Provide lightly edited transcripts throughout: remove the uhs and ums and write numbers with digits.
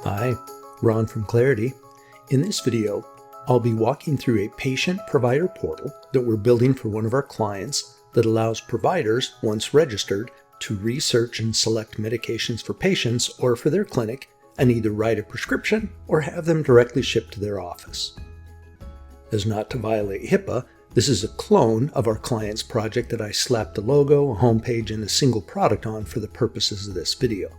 Hi, Ron from Clarity. In this video, I'll be walking through a patient-provider portal that we're building for one of our clients that allows providers, once registered, to research and select medications for patients or for their clinic and either write a prescription or have them directly shipped to their office. As not to violate HIPAA, this is a clone of our client's project that I slapped a logo, a homepage, and a single product on for the purposes of this video.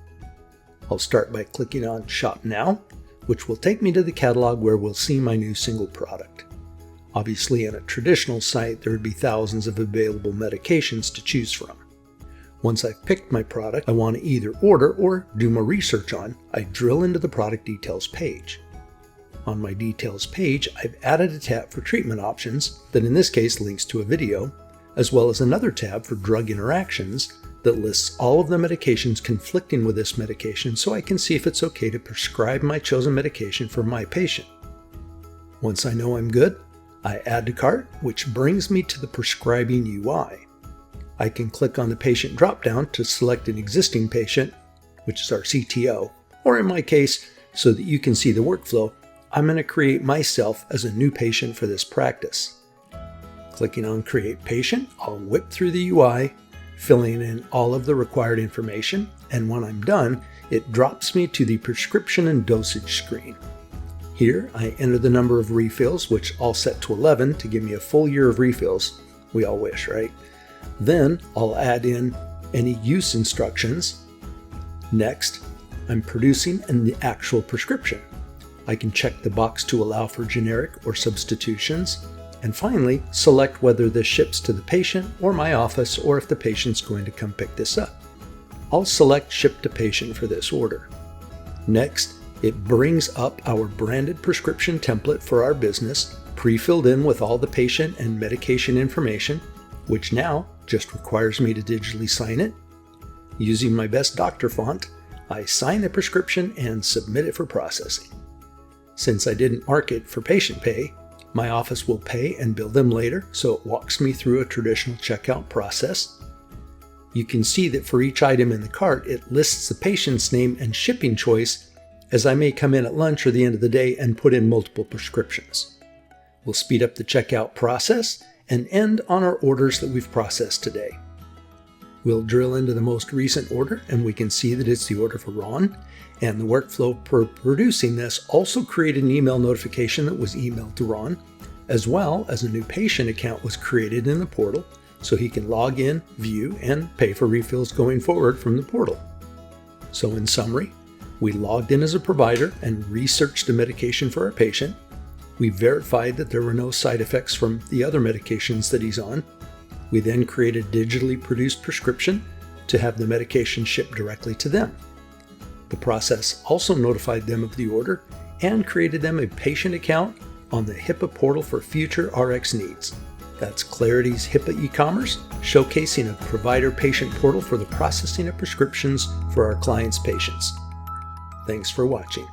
I'll start by clicking on Shop Now, which will take me to the catalog where we'll see my new single product. Obviously, in a traditional site, there would be thousands of available medications to choose from. Once I've picked my product I want to either order or do more research on, I drill into the product details page. On my details page, I've added a tab for treatment options that in this case links to a video, as well as another tab for drug interactions that lists all of the medications conflicting with this medication so I can see if it's okay to prescribe my chosen medication for my patient. Once I know I'm good, I add to cart, which brings me to the Prescribing UI. I can click on the patient dropdown to select an existing patient, which is our CTO, or in my case, so that you can see the workflow, I'm going to create myself as a new patient for this practice. Clicking on Create Patient, I'll whip through the UI, filling in all of the required information, and when I'm done, it drops me to the prescription and dosage screen. Here, I enter the number of refills, which I'll set to 11 to give me a full year of refills. We all wish, right? Then I'll add in any use instructions. Next, I'm producing the actual prescription. I can check the box to allow for generic or substitutions. And finally, select whether this ships to the patient or my office or if the patient's going to come pick this up. I'll select Ship to Patient for this order. Next, it brings up our branded prescription template for our business, pre-filled in with all the patient and medication information, which now just requires me to digitally sign it. Using my best doctor font, I sign the prescription and submit it for processing. Since I didn't mark it for patient pay, my office will pay and bill them later, so it walks me through a traditional checkout process. You can see that for each item in the cart, it lists the patient's name and shipping choice, as I may come in at lunch or the end of the day and put in multiple prescriptions. We'll speed up the checkout process and end on our orders that we've processed today. We'll drill into the most recent order and we can see that it's the order for Ron, and the workflow for producing this also created an email notification that was emailed to Ron, as well as a new patient account was created in the portal so he can log in, view, and pay for refills going forward from the portal. So in summary, we logged in as a provider and researched the medication for our patient. We verified that there were no side effects from the other medications that he's on. We then created a digitally produced prescription to have the medication shipped directly to them. The process also notified them of the order and created them a patient account on the HIPAA portal for future RX needs. That's Clarity's HIPAA e-commerce, showcasing a provider-patient portal for the processing of prescriptions for our clients' patients. Thanks for watching.